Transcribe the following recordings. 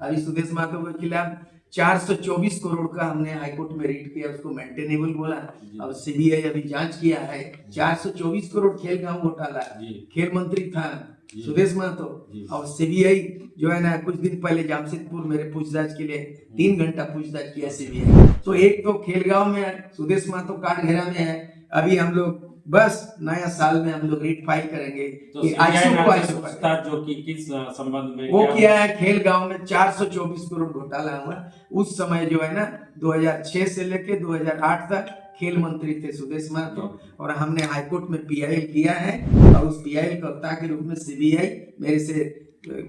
अभी सुदेश महतो के खिलाफ 424 करोड़ का हमने हाईकोर्ट में रिट किया, उसको मेंटेनेबल बोला। अब सीबीआई अभी जांच किया है, 424 करोड़ खेल गांव घोटाला, खेल मंत्री था सुदेश महतो, और सीबीआई जो है ना कुछ दिन पहले जामशेदपुर मेरे पूछताछ के लिए 3 घंटा पूछताछ किया सीबीआई। तो एक तो खेल गांव में सुदेश महतो काट घेरा में है। अभी हम लोग बस नया साल में हम लोग रिट फाइल करेंगे तो कि पूछताछ जो कि किस संबंध में वो किया है, खेल गांव में 424 करोड़ घोटाला हुआ। उस समय जो है ना 2006 से लेके 2008 तक खेल मंत्री थे सुदेश महतो, और हमने हाईकोर्ट में पीआईएल किया है, और उस पीआईएल कर्ता के रूप में सीबीआई मेरे से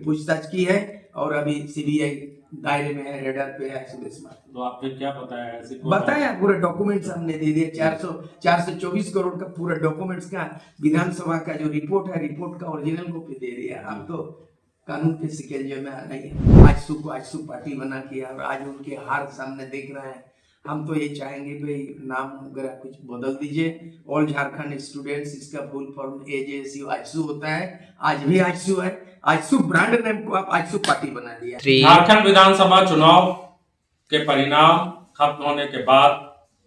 पूछताछ की है, और अभी सीबीआई दायरे में है, रेडर पे है सुदेश महतो। तो आपने क्या बताया? ऐसे बताया, पूरे डॉक्यूमेंट्स हमने दे दिए। 424 करोड़ का पूरा डॉक्यूमेंट्स का विधानसभा का जो रिपोर्ट है, रिपोर्ट का ओरिजिनल कॉपी दे दिया। अब तो कानून के शिकंजे में आ रही है। आजसू को आजसू पार्टी बना किया, और आज उनके हार सामने देख रहे हैं। हम तो ये चाहेंगे भाई नाम वगैरह कुछ बदल दीजिए। ऑल झारखंड स्टूडेंट्स, इसका फुल फॉर्म एजेएसयू आजसू होता है, आज भी आजसू है। आजसू ब्रांड नेम को आप आजसू पार्टी बना दिया। झारखंड विधानसभा चुनाव के परिणाम खत्म होने के बाद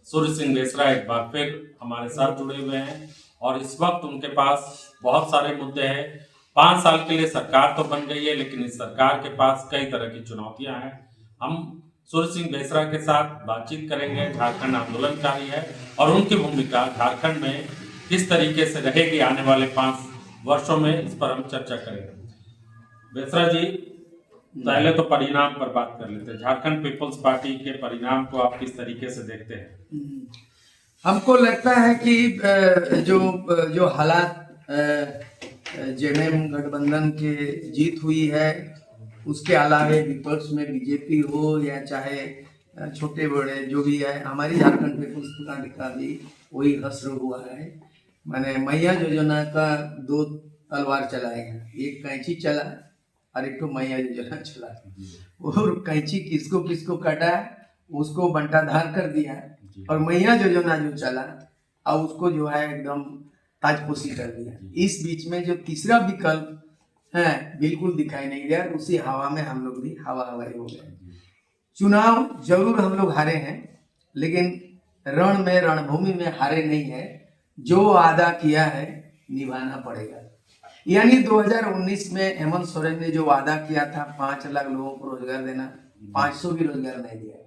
सूर्य सिंह बेसरा एक बार फिर हमारे साथ जुड़े हुए हैं, और इस वक्त उनके पास बहुत सारे मुद्दे हैं। 5 साल के लिए सरकार तो बन गई है, लेकिन इस सरकार के पास कई तरह की चुनौतियां हैं। हम सूर्य सिंह बेसरा के साथ बातचीत करेंगे। झारखंड आंदोलनकारी है, और उनकी भूमिका झारखंड में किस तरीके से रहेगी आने वाले 5 वर्षों में, इस पर हम चर्चा करेंगे। बेसरा जी, पहले तो परिणाम पर बात कर लेते हैं। झारखंड पीपल्स पार्टी के परिणाम को आप किस तरीके से देखते हैं? हमको लगता है कि जो हालात जेएमएम गठबंधन के जीत हुई है, उसके अलावे विपक्ष में बीजेपी हो या चाहे छोटे बड़े जो भी है, हमारी झारखंड पीपल्स पार्टी का भी वही असर हुआ है। मैंने मैया योजना का 2 तलवार चलाए हैं, एक कैंची चला और एक तो मैया योजना चला, और कैंची किसको किसको काटा उसको बंटाधार कर दिया, और मैया योजना जो चला और उसको जो है एकदम ताजपोशी कर दिया। इस बीच में जो तीसरा विकल्प है बिल्कुल दिखाई नहीं दिया, उसी हवा में हम लोग भी हवाई हो गए। चुनाव जरूर हम लोग हारे हैं, लेकिन रणभूमि में हारे नहीं है। जो वादा किया है निभाना पड़ेगा। यानी 2019 में हेमंत सोरेन ने जो वादा किया था 5 लाख लोगों को रोजगार देना, 500 भी रोजगार नहीं दिया।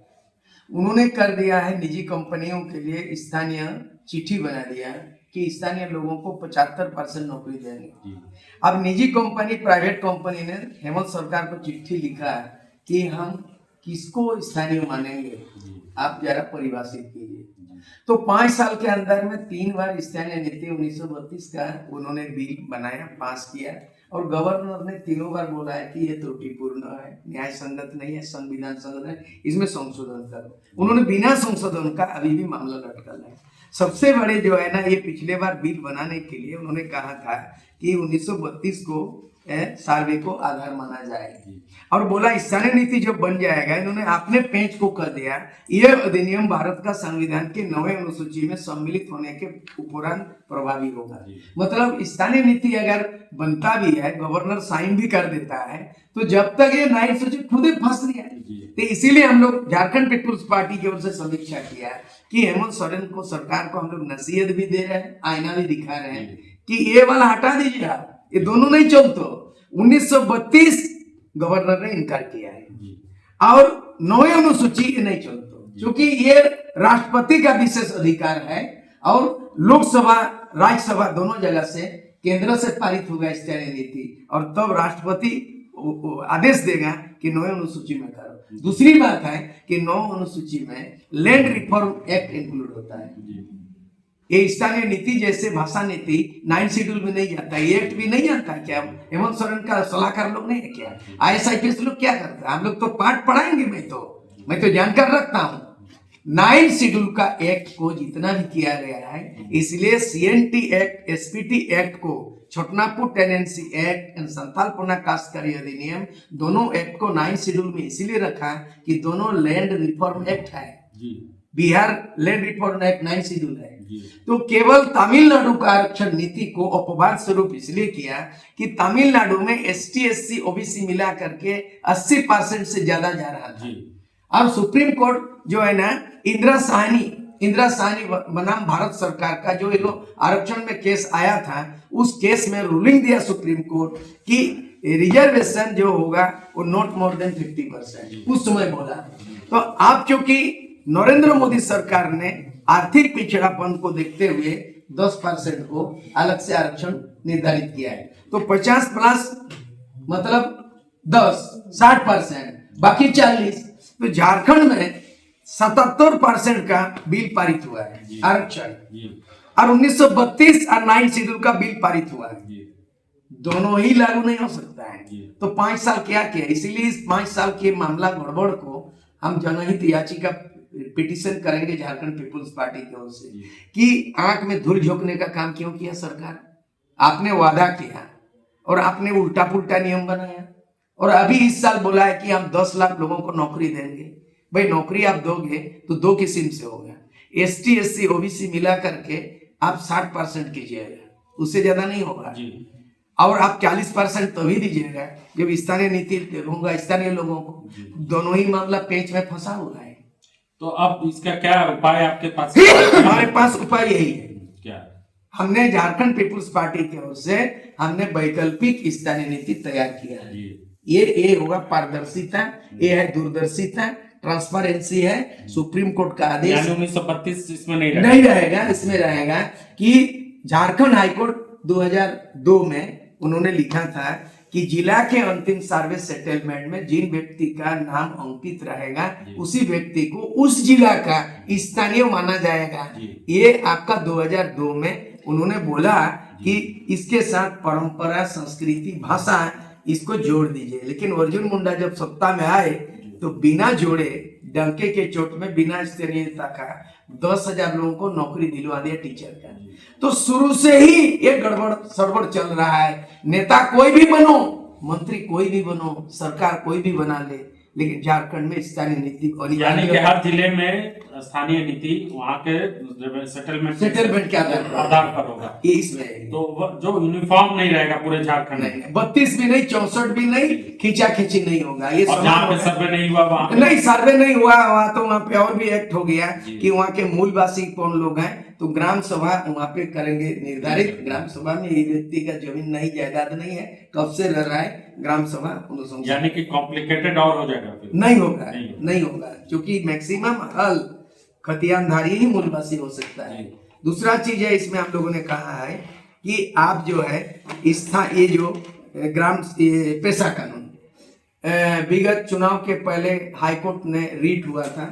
उन्होंने कर दिया है निजी कंपनियों के लिए स्थानीय चिट्ठी बना दिया कि स्थानीय लोगों को 75% नौकरी देंगे। अब निजी कंपनी, प्राइवेट कंपनी ने हेमंत सरकार को चिट्ठी लिखा कि हम किसको स्थानीय मानेंगे, आप जरा परिभाषित कीजिए। तो 5 साल के अंदर में 3 बार स्थानीय नीति 1932 का उन्होंने बिल बनाया, पास किया, और गवर्नर ने 3 बार बोला है कि ये त्रुटिपूर्ण है, न्याय संगत नहीं है, संविधान संगत है, इसमें संशोधन करो। उन्होंने बिना संशोधन का अभी भी मामला लटका है। सबसे बड़े जो है ना, ये पिछले बार बिल बनाने के लिए उन्होंने कहा था कि 1932 को सर्वे को आधार माना जाए, और बोला स्थानीय नीति जब बन जाएगा, इन्होंने अपने पेज को कर दिया, यह अधिनियम भारत का संविधान के 9वें अनुसूची में सम्मिलित होने के उपरांत प्रभावी होगा। मतलब स्थानीय नीति अगर बनता भी है, गवर्नर साइन भी कर देता है, तो जब तक ये 9 अनुसूची खुद ही फंस रही है। तो इसीलिए हम लोग झारखंड पीपुल्स पार्टी की ओर से समीक्षा किया कि हेमंत सोरेन को, सरकार को हम लोग नसीहत भी दे रहे हैं, आईना भी दिखा रहे हैं कि ये वाला हटा दीजिए आप, ये दोनों नहीं चलते। 1932 गवर्नर ने इनकार किया है, और 9वीं अनुसूची नहीं चलते, क्योंकि ये राष्ट्रपति का विशेष अधिकार है, और लोकसभा राज्यसभा दोनों जगह से केंद्र से पारित होगा स्थानीय नीति, और तब राष्ट्रपति आदेश देगा कि 9वीं अनुसूची में करो। दूसरी बात है कि 9वीं अनुसूची में लैंड रिफॉर्म एक्ट इंक्लूड होता है। ये स्थानीय नीति जैसे भाषा नीति 9 शेड्यूल में नहीं जाता, ये एक्ट भी नहीं आता। क्या हेमंत सोरेन का सलाहकार लोग नहीं है क्या? IAS लोग क्या करते हैं? हम लोग तो पाठ पढ़ाएंगे, मैं तो जानकर रखता हूँ। 9 शेड्यूल का एक्ट को जितना भी किया गया है, इसलिए CNT एक्ट, SPT एक्ट को, Chhotanagpur tenancy act and Santhal पुनः काश्तकारी अधिनियम, दोनों एक्ट को 9 शेड्यूल में इसीलिए रखा कि दोनों लैंड रिफॉर्म एक्ट है। Bihar land reform act 9 schedule है। जी। तो केवल तमिलनाडु का आरक्षण नीति को अपवाद स्वरूप इसलिए किया कि तमिलनाडु में एसटी एससी ओबीसी मिला करके 80% से ज्यादा जा रहा था। जी। अब सुप्रीम कोर्ट जो है ना, इंदिरा साहनी बनाम भारत सरकार का जो ये आरक्षण में केस आया था, उस केस में रूलिंग दिया सुप्रीम कोर्ट कि रिजर्वेशन जो होगा वो नॉट मोर देन 50%, उस समय बोला। तो आप क्योंकि नरेंद्र मोदी सरकार ने आर्थिक पिछड़ापन को देखते हुए 10% को अलग से आरक्षण निर्धारित किया है, तो 50 प्लस मतलब 10, 60%, बाकी 40। तो झारखंड में 77% का बिल पारित हुआ है आरक्षण, और 1932 और 9 शेड्यूल का बिल पारित हुआ है। दोनों ही लागू नहीं हो सकता है। तो 5 साल क्या किया, इसीलिए इस 5 साल के मामला गड़बड़ को हम जनहित याचिका पिटीशन करेंगे झारखंड पीपुल्स पार्टी की ओर से कि आंख में धूल झोंकने का काम क्यों किया सरकार। आपने वादा किया और आपने उल्टा पुल्टा नियम बनाया, और अभी इस साल बोला है कि हम 10 लाख लोगों को नौकरी देंगे। भाई नौकरी आप दोगे तो 2 किस्म से होगा, एसटी एससी ओबीसी मिला करके आप 60% कीजिएगा, उससे ज्यादा नहीं होगा। और आप 40% तो भी दीजिएगा जब स्थानीय नीति होगा स्थानीय लोगों को। दोनों ही मामला पेच में फंसा हुआ है। तो अब इसका क्या उपाय आपके पास? हमारे पास उपाय यही है, क्या हमने झारखंड पीपुल्स पार्टी की ओर से हमने वैकल्पिक स्थानीय नीति तैयार किया है। ये होगा पारदर्शिता, ये है दूरदर्शिता, ट्रांसपेरेंसी है, सुप्रीम कोर्ट का आदेश। 1932 इसमें नहीं रहेगा। इसमें रहेगा कि झारखंड हाईकोर्ट 2002 में उन्होंने लिखा था कि जिला के अंतिम सर्वे सेटलमेंट में जिन व्यक्ति का नाम अंकित रहेगा उसी व्यक्ति को उस जिला का स्थानीय माना जाएगा। ये आपका 2002 में उन्होंने बोला कि इसके साथ परंपरा, संस्कृति, भाषा इसको जोड़ दीजिए। लेकिन अर्जुन मुंडा जब सत्ता में आए तो बिना जोड़े, डंके के चोट में, बिना स्थानीयता का 10,000 लोगों को नौकरी दिलवा दिया टीचर का। तो शुरू से ही ये गड़बड़ सड़बड़ चल रहा है। नेता कोई भी बनो, मंत्री कोई भी बनो, सरकार कोई भी बना ले, लेकिन झारखंड में स्थानीय नीति यानी कि हर जिले में स्थानीय नीति वहाँ के सेटलमेंट के आधार पर होगा। ये इसमें तो जो यूनिफॉर्म नहीं रहेगा पूरे झारखंड में, 32 भी नहीं, 64 भी नहीं, खींचा खींची नहीं होगा। ये जहाँ पे सर्वे नहीं हुआ वहाँ नहीं, सर्वे नहीं हुआ वहाँ तो वहाँ पे और भी एक्ट हो गया कि वहाँ के मूलवासी कौन लोग हैं, तो ग्राम सभा वहाँ पे करेंगे निर्धारित। ग्राम सभा में ये व्यक्ति का जमीन नहीं, जायदाद नहीं है, कब से रह रहा है, ग्राम सभा यानी कि कॉम्प्लिकेटेड और हो जाएगा फिर। नहीं होगा क्योंकि मैक्सिमम हल खतियानधारी ही मूलवासी हो सकता है। दूसरा चीज है इसमें हम लोगों ने कहा है कि आप जो है ये जो ग्राम पेशा कानून विगत चुनाव के पहले हाईकोर्ट ने रीट हुआ था,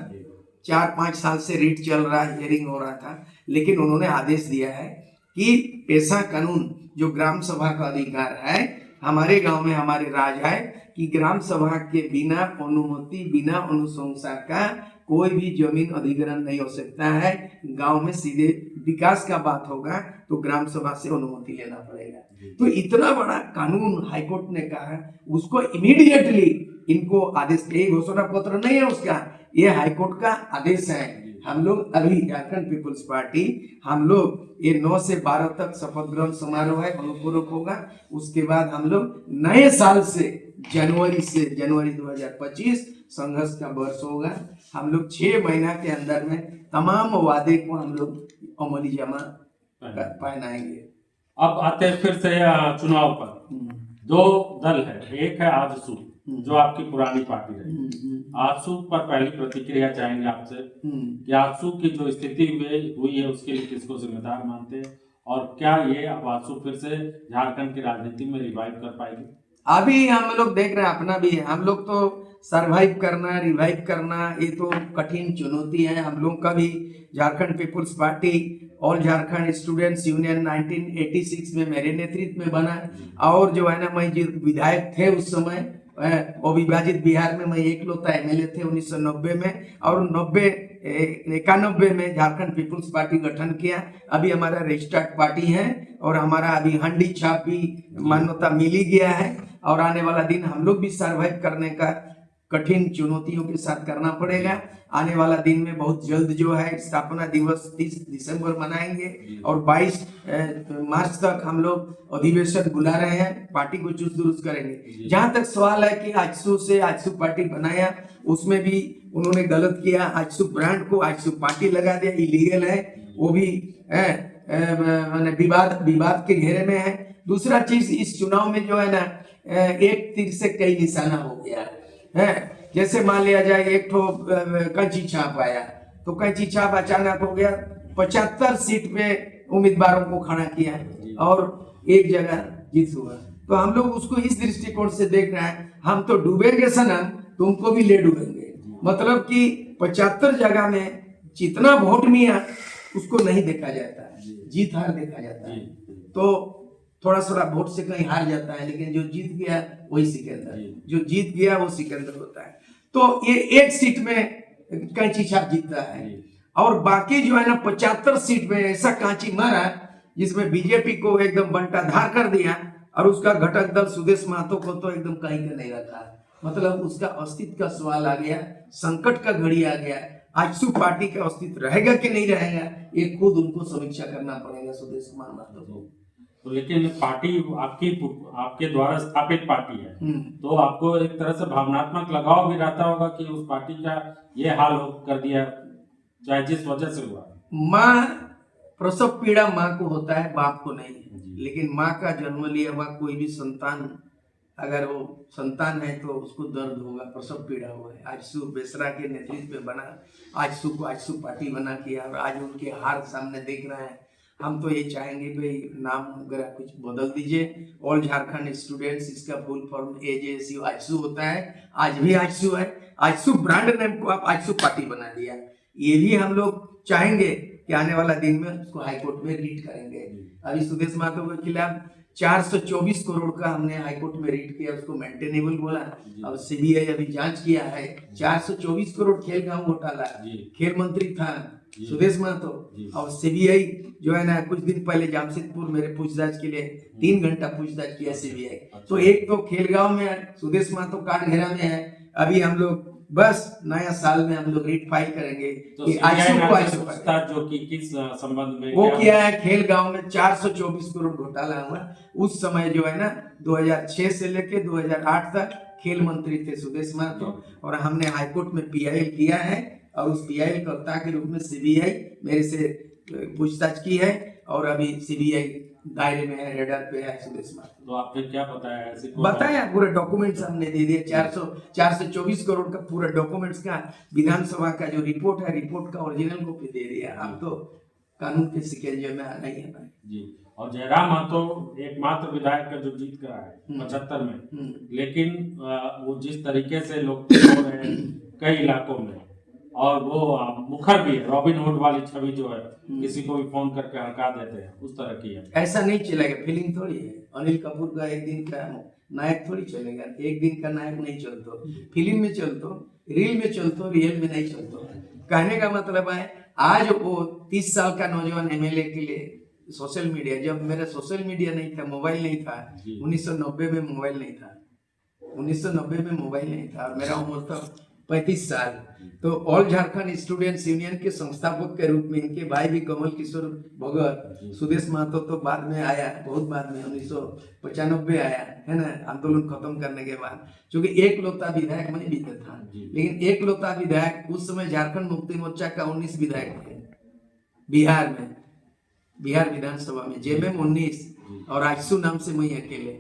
4-5 साल से रीट चल रहा है, हियरिंग हो रहा था, लेकिन उन्होंने आदेश दिया है कि पेशा कानून जो ग्राम सभा का अधिकार है, हमारे गांव में हमारे राज है कि ग्राम सभा के बिना अनुमति, बिना अनुशंसा का कोई भी जमीन अधिग्रहण नहीं हो सकता है। गांव में सीधे विकास का बात होगा तो ग्राम सभा से अनुमति लेना पड़ेगा। तो इतना बड़ा कानून हाईकोर्ट ने कहा, उसको इमीडिएटली इनको आदेश, यही घोषणा पत्र नहीं है उसका, ये हाईकोर्ट का आदेश है। हम लोग अभी झारखंड पीपुल्स पार्टी, हम लोग ये 9 से 12 तक शपथ ग्रहण समारोह है, अनुपूरक होगा। उसके बाद हम लोग नए साल से जनवरी 2025 संघर्ष का वर्ष होगा। हम लोग 6 महीना के अंदर में तमाम वादे को हम लोग अमली जमा पहनाएंगे। अब आते हैं फिर से चुनाव पर। 2 दल है, एक है आजसू जो आपकी पुरानी पार्टी रही। आजसू पर पहली प्रतिक्रिया चाहेंगे आपसे कि आजसू की जो स्थिति हुई है उसके लिए किसको जिम्मेदार मानते हैं, और क्या ये अब आजसू फिर से झारखंड की राजनीति में रिवाइव कर पाएगी? अभी हम लोग देख रहे हैं, अपना भी है, हम लोग तो सरवाइव करना, रिवाइव करना ये तो कठिन चुनौती है। हम लोग का भी Jharkhand People's Party All Jharkhand Students Union 1986 में मेरे नेतृत्व में बना, और जो है ना, मैं जो विधायक थे उस समय अविभाजित बिहार में, मैं एकलौता एमएलए थे 1990 में, और 91 में झारखंड पीपुल्स पार्टी गठन किया। अभी हमारा रजिस्टर्ड पार्टी है और हमारा अभी हंडी छाप भी मान्यता मिल ही गया है, और आने वाला दिन हम लोग भी सर्वाइव करने का कठिन चुनौतियों के साथ करना पड़ेगा। आने वाला दिन में बहुत जल्द जो है स्थापना दिवस 30 दिसंबर मनाएंगे और 22 मार्च तक हम लोग अधिवेशन बुला रहे हैं, पार्टी को चुस्त दुरुस्त करेंगे। जहां तक सवाल है कि आजसू से आजसू पार्टी बनाया, उसमें भी उन्होंने गलत किया। आजसू ब्रांड को आजसू पार्टी लगा दिया, इलीगल है, वो भी माने विवाद के घेरे में है। दूसरा चीज, इस चुनाव में जो है ना एक तीर से कई निशाना हो गया है। जैसे मान लिया जाए एक ठो कैंची छाप आया, तो कैंची छाप अचानक हो गया, 75 सीट पे उम्मीदवारों को खड़ा किया और एक जगह जीत हुआ। तो हम लोग उसको इस दृष्टिकोण से देख रहे हैं, हम तो डूबेंगे सनम, तुमको भी ले डूबेंगे। मतलब कि 75 जगह में जितना वोट मिला उसको नहीं देखा जाता है, जीत हार देखा जाता है। तो थोड़ा थोड़ा वोट से कहीं हार जाता है, लेकिन जो जीत गया वही सिकंदर, जो जीत गया वो सिकंदर होता है। तो ये एक सीट में कांची छाप जीतता है और बाकी जो है ना 75 सीट में ऐसा कांची मारा जिसमें बीजेपी को एकदम बंटाधार कर दिया और उसका घटक दल सुदेश महतो को तो एकदम कहीं का नहीं रखा। मतलब उसका अस्तित्व का सवाल आ गया, संकट का घड़ी आ गया। आजसू पार्टी का अस्तित्व रहेगा कि नहीं रहेगा, ये खुद उनको समीक्षा करना पड़ेगा सुदेश कुमार महतो को। तो लेकिन पार्टी आपके द्वारा स्थापित पार्टी है, तो आपको एक तरह से भावनात्मक लगाव भी रहता होगा कि उस पार्टी का ये हाल कर दिया, चाहे जिस वजह से हुआ। माँ प्रसव पीड़ा माँ को होता है, बाप को नहीं। लेकिन माँ का जन्म लिया हुआ कोई भी संतान, अगर वो संतान है तो उसको दर्द होगा, प्रसव पीड़ा हुआ है। आजसू बेसरा के नेतृत्व में बना, आजसू को आजसू पार्टी बना किया और आज उनके हार सामने देख रहे हैं। हम तो ये चाहेंगे भाई नाम वगैरह कुछ बदल दीजिए। ऑल झारखंड स्टूडेंट्स, इसका फुल फॉर्म AJSU आजसू होता है, आज भी आजसू है। आजसू ब्रांड नेम को आप आजसू पार्टी बना दिया। ये भी हम लोग चाहेंगे कि आने वाला दिन में उसको हाईकोर्ट में रीट करेंगे। अभी सुदेश महतो के खिलाफ 424 करोड़ का हमने हाईकोर्ट में रीट किया, उसको मेंटेनेबल बोला। अब CBI अभी जांच किया है, 424 करोड़ खेल गांव घोटाला, खेल मंत्री था सुदेश महतो और CBI जो है ना कुछ दिन पहले जामशेदपुर मेरे पूछताछ के लिए 3 घंटा पूछताछ किया CBI। तो एक तो खेलगांव में सुदेश महतो काट घेरा में है। अभी हम लोग बस नया साल में हम लोग रीट फाइल करेंगे तो कि जो कि किस संबंध में वो किया है। खेल गांव में 424 करोड़ घोटाला हुआ। उस समय जो है ना 2006 से लेके 2008 तक खेल मंत्री थे सुदेश महतो और हमने हाईकोर्ट में PIL किया है और उस PIL कर्ता के रूप में CBI मेरे से पूछताछ की है और अभी CBI दायरे में है, रेडर पे है सुदेश महतो। तो आपने क्या बताया? ऐसे बताया, पूरे डॉक्यूमेंट्स हमने दे दिए। 424 करोड़ का पूरा डॉक्यूमेंट्स का विधानसभा का जो रिपोर्ट है, रिपोर्ट का ओरिजिनल कॉपी दे दिया। अब तो कानून के शिकंजे में नहीं है भाई जी। और जयराम महतो एकमात्र विधायक का जो जीत करा है 75 में, लेकिन वो जिस तरीके से लोग हो रहे हैं कई इलाकों में, और वो मुखर भी है, रॉबिन हुड वाली छवि जो है, किसी को भी फोन करके हड़का देते हैं, उस तरह की है। ऐसा नहीं चलेगा, फीलिंग थोड़ी है। अनिल कपूर का एक दिन का नायक थोड़ी चलेगा, एक दिन का नायक नहीं चलतो। फिल्म में चलतो, रील में चलतो, रियल में नहीं चलतो। कहने का मतलब है आज वो 30 साल का नौजवान MLA के लिए सोशल मीडिया, जब मेरा सोशल मीडिया नहीं था, मोबाइल नहीं था, 1990 में मोबाइल नहीं था, 1990 में मोबाइल नहीं था, मेरा उम्र था 35 साल। तो ऑल झारखंड स्टूडेंट्स यूनियन के संस्थापक के रूप में इनके भाई भी कमल किशोर भगत, सुदेश महतो तो बाद में आया, बहुत बाद में 1995 आया है ना, आंदोलन खत्म करने के बाद। क्योंकि एक लौता विधायक मैं भी था, लेकिन एक लौता विधायक उस समय झारखंड मुक्ति मोर्चा का 19 विधायक थे बिहार में, बिहार विधानसभा में JMM 19 और आजसू नाम से मैं अकेले।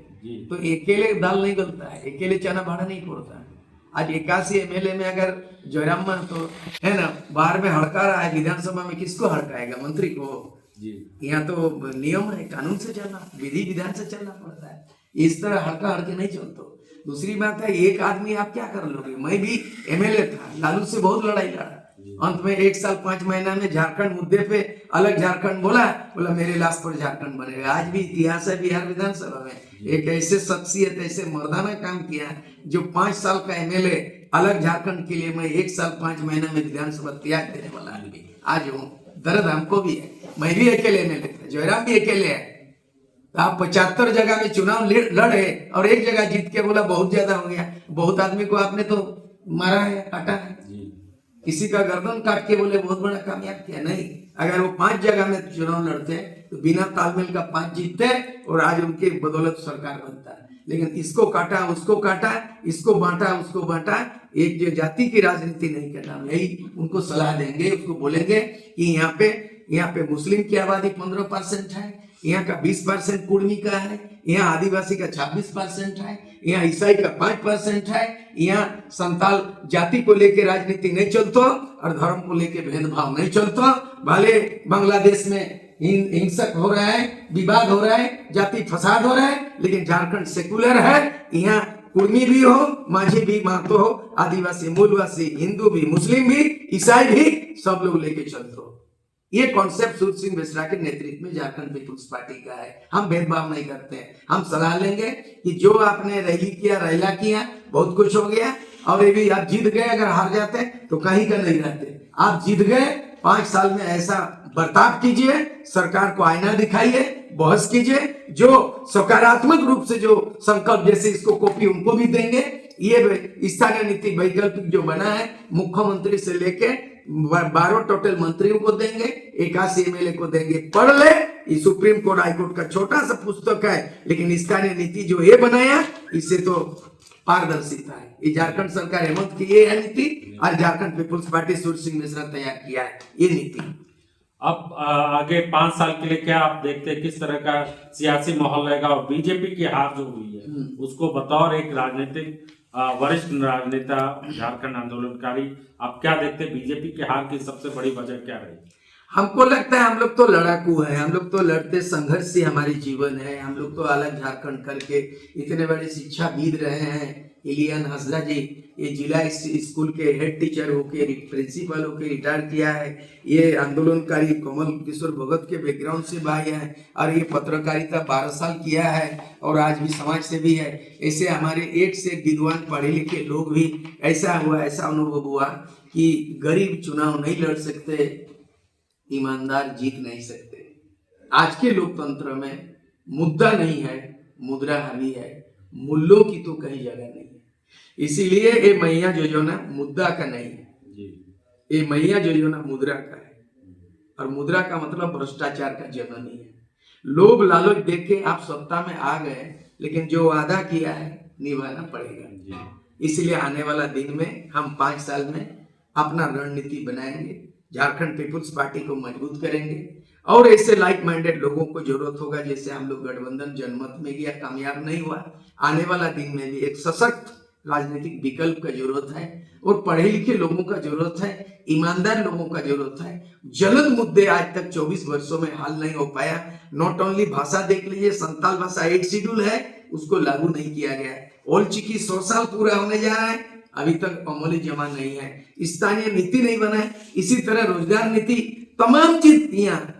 तो अकेले दाल नहीं गलता है, अकेले चना भाड़ा नहीं पड़ता। आज 81 MLA में अगर जयराम महतो है ना बाहर में हड़का रहा है, विधानसभा में किसको हड़काएगा? मंत्री को। यहाँ तो नियम है, कानून से चलना, विधि विधान से चलना पड़ता है। इस तरह हड़का हड़के नहीं चलते। दूसरी बात है, एक आदमी आप क्या कर लोगे? मैं भी MLA था, लालू से बहुत लड़ाई लड़ा, अंत में 1 साल 5 महीना में झारखंड मुद्दे पे अलग झारखंड बोला मेरे लाश पर झारखंड बनेगा। आज भी इतिहास है बिहार विधानसभा में, एक ऐसे शख्सियत, ऐसे मर्दाना काम किया जो 5 साल का MLA अलग झारखंड के लिए, मैं 1 साल 5 महीना में विधानसभा त्याग देने वाला आदमी आज हूँ। दर्द हमको भी है, मैं भी अकेले MLA था, जयराम भी अकेले है। आप 75 जगह में चुनाव लड़े और एक जगह जीत के बोला बहुत ज्यादा हो गया। बहुत आदमी को आपने तो मारा है, काटा है। किसी का गर्दन काट के बोले बहुत बड़ा कामयाब किया, नहीं। अगर वो 5 जगह में चुनाव लड़ते तो बिना तालमेल का 5 जीतते और आज उनके बदौलत सरकार बनता है। लेकिन इसको काटा, उसको काटा, इसको बांटा, उसको बांटा। एक जो जाति की राजनीति नहीं करना, यही उनको सलाह देंगे, उसको बोलेंगे कि यहाँ पे मुस्लिम की आबादी 15% है, यहाँ का 20% कुर्मी का है, यहाँ आदिवासी का 26% है, यहाँ ईसाई का 5% है, यहाँ संताल जाति को लेके राजनीति नहीं चलता और धर्म को लेके भेदभाव नहीं चलता। भले बांग्लादेश में हिंसक हो रहा है, विवाद हो रहा है, जाति फसाद हो रहा है, लेकिन झारखंड सेकुलर है। यहाँ कुर्मी भी हो, माझी भी, महतो हो, आदिवासी, मूलवासी, हिंदू भी, मुस्लिम भी, ईसाई भी, सब लोग लेके चलते हो। ये कॉन्सेप्ट सूरज सिंह बेसरा के नेतृत्व में झारखंड पीपुल्स पार्टी का है। हम भेदभाव नहीं करते हैं। हम सलाह लेंगे कि जो आपने रैली किया, रैला किया, बहुत कुछ हो गया और ये भी आप जीत गए। अगर हार जाते तो कहीं का नहीं रहते। आप जीत गए, 5 साल में ऐसा बर्ताव कीजिए, सरकार को आईना दिखाइए, बहस कीजिए, जो सकारात्मक रूप से जो संकल्प, जैसे इसको कॉपी उनको भी देंगे। ये स्थानीय नीति वैकल्पिक जो बना है, मुख्यमंत्री से लेके 12 टोटल मंत्रियों को देंगे, 81 एमएलए को देंगे। पढ़ ले, ये सुप्रीम कोर्ट, हाई कोर्ट का छोटा सा पुस्तक है, लेकिन स्थानीय नीति जो ये बनाया, इससे तो पारदर्शिता है। ये झारखंड सरकार हेमंत की ये है नीति, और झारखंड पीपुल्स पार्टी सूरज सिंह मिश्रा तैयार किया है ये नीति। अब आगे 5 साल के लिए क्या आप देखते हैं, किस तरह का सियासी माहौल रहेगा? और बीजेपी की हार जो हुई है उसको बतौर एक राजनीतिक वरिष्ठ राजनेता, झारखंड आंदोलनकारी, आप क्या देखते हैं? बीजेपी की हार की सबसे बड़ी वजह क्या रही? हमको लगता है हम लोग तो लड़ाकू हैं, हम लोग तो लड़ते संघर्ष से हमारी जीवन है। हम लोग तो अलग झारखंड करके इतने बड़े शिक्षा विद रहे हैं। इलियान हंसदा जी ये जिला स्कूल के हेड टीचर होके, प्रिंसिपल होके रिटायर किया है। ये आंदोलनकारी कमल किशोर भगत के बैकग्राउंड से भाई है, और ये पत्रकारिता 12 साल किया है और आज भी समाज से भी है। ऐसे हमारे 8 से विद्वान पढ़े लिखे लोग भी, ऐसा अनुभव हुआ कि गरीब चुनाव नहीं लड़ सकते, ईमानदार जीत नहीं सकते। आज के लोकतंत्र में मुद्दा नहीं है, मुद्रा हावी है। मूल्यों की तो कहीं जगह नहीं है। इसीलिए ये मैया योजना मुद्दा का नहीं है, ये मैया योजना मुद्रा का है। और मुद्रा का मतलब भ्रष्टाचार का जननी है। लोभ लालच देख के आप सत्ता में आ गए, लेकिन जो वादा किया है निभाना पड़ेगा। इसलिए आने वाला दिन में हम 5 साल में अपना रणनीति बनाएंगे, झारखंड पीपुल्स पार्टी को मजबूत करेंगे, और ऐसे लाइक माइंडेड लोगों को जरूरत होगा। जैसे हम लोग गठबंधन जनमत में गया, कामयाब नहीं हुआ, आने वाला दिन में भी एक सशक्त राजनीतिक विकल्प का जरूरत है, और पढ़े लिखे लोगों का जरूरत है, ईमानदार लोगों का जरूरत है। जलद मुद्दे आज तक 24 वर्षों में हल नहीं हो पाया। नॉट ओनली भाषा देख लीजिए, संताल भाषा 8 शेड्यूल है, उसको लागू नहीं किया गया है। ओल चिकी 100 साल पूरा होने जा रहा है, अभी तक अमली जमा नहीं है। स्थानीय नीति नहीं बना है। इसी तरह रोजगार नीति, तमाम चीज यहाँ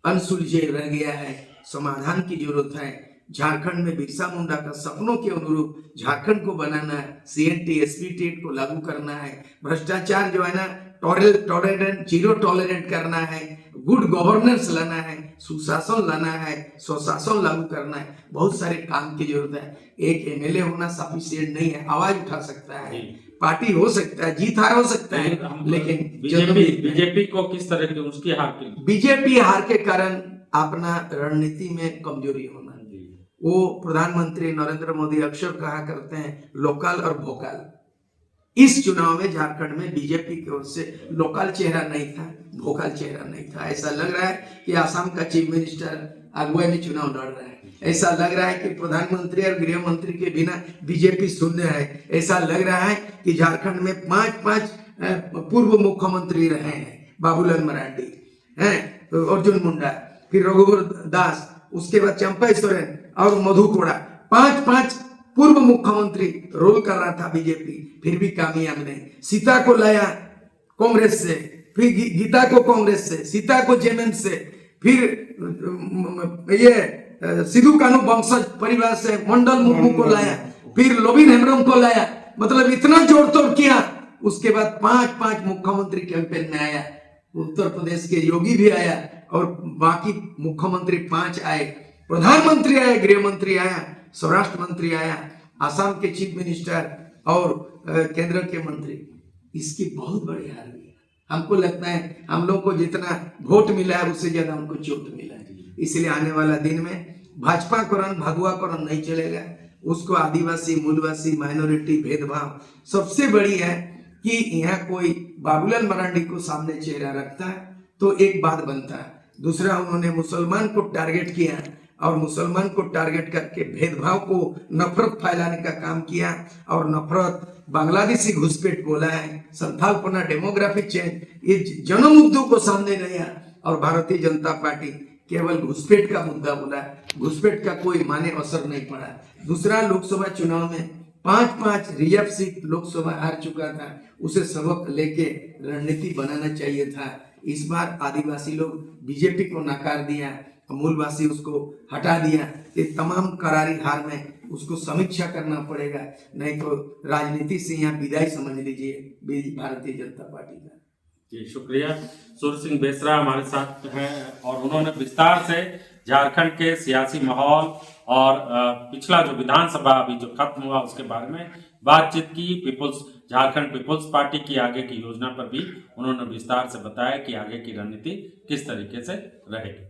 अनसुलझे रह गया है, समाधान की जरूरत है। झारखंड में बिरसा मुंडा का सपनों के अनुरूप झारखंड को बनाना है। सीएनटी एसपीटी को लागू करना है। भ्रष्टाचार जो है ना, टॉलरेंट, जीरो टॉलरेंट करना है। गुड गवर्नेंस लाना है, सुशासन लाना है, स्वशासन लागू करना है। बहुत सारे काम की जरूरत है। एक एमएलए होना सफिशिएंट नहीं है, आवाज उठा सकता है, पार्टी हो सकता है, जीत हार हो सकता है, लेकिन बीजेपी को किस तरह की उसकी हार की? बीजेपी हार के कारण अपना रणनीति में कमजोरी होना। वो प्रधानमंत्री नरेंद्र मोदी अक्सर कहा करते हैं लोकल और भोकल। इस चुनाव में झारखंड में बीजेपी की ओर से लोकल चेहरा नहीं था, भोकल चेहरा नहीं था। ऐसा लग रहा है कि आसाम का चीफ मिनिस्टर अगुवाई में चुनाव लड़ रहा है। ऐसा लग रहा है कि प्रधानमंत्री और गृह मंत्री के बिना बीजेपी शून्य है। ऐसा लग रहा है कि झारखंड में 5 पूर्व मुख्यमंत्री रहे हैं, बाबूलाल मरांडी हैं, अर्जुन मुंडा, फिर रघुवर दास, उसके बाद चंपा सोरेन और मधु कोड़ा। 5 पूर्व मुख्यमंत्री रोल कर रहा था बीजेपी, फिर भी कामयाब नहीं। सीता को लाया कांग्रेस से, फिर गीता को कांग्रेस से, सीता को जेएमएम से, फिर ये सिद्धू कानू वंशज परिवार से मंडल मुर्मू को लाया, फिर लोबिन हेम्ब्रम को लाया। मतलब इतना जोड़ तोड़ किया। उसके बाद 5 मुख्यमंत्री कैंपेन में आया। उत्तर प्रदेश के योगी भी आया और बाकी मुख्यमंत्री 5 आए। प्रधानमंत्री आया, गृह मंत्री आया, स्वराष्ट्र मंत्री आया, आसाम के चीफ मिनिस्टर और केंद्र के मंत्री, इसकी बहुत बड़ी हार हुई है। हमको लगता है हम लोग को जितना वोट मिला है उससे ज्यादा उनको चोट मिला है। इसलिए आने वाला दिन में भाजपा करण भगवा करण नहीं चलेगा। उसको आदिवासी, मूलवासी, माइनॉरिटी भेदभाव सबसे बड़ी है कि यहाँ कोई बाबूलाल मरांडी को सामने चेहरा रखता है तो एक बात बनता है। दूसरा, उन्होंने मुसलमान को टारगेट किया और मुसलमान को टारगेट करके भेदभाव को, नफरत फैलाने का काम किया और नफरत, बांग्लादेशी घुसपैठ बोला है, संथालपना, डेमोग्राफिक चेंज, ये जन मुद्दों को सामने लाया और भारतीय जनता पार्टी केवल घुसपैठ का मुद्दा बोला। घुसपैठ का कोई माने असर नहीं पड़ा। दूसरा, लोकसभा चुनाव में 5-5 रिजर्व सीट लोकसभा हार चुका था, उसे सबक लेके रणनीति बनाना चाहिए था। इस बार आदिवासी लोग बीजेपी को नकार दिया, मूलवासी उसको हटा दिया। ये तमाम करारी हार में उसको समीक्षा करना पड़ेगा, नहीं तो राजनीति से यहाँ विदाई समझ लीजिए भारतीय जनता पार्टी का। जी शुक्रिया। सूर्य सिंह बेसरा हमारे साथ हैं और उन्होंने विस्तार से झारखंड के सियासी माहौल और पिछला जो विधानसभा अभी जो खत्म हुआ उसके बारे में बातचीत की। झारखंड पीपुल्स पार्टी की आगे की योजना पर भी उन्होंने विस्तार से बताया कि आगे की रणनीति किस तरीके से रहेगी।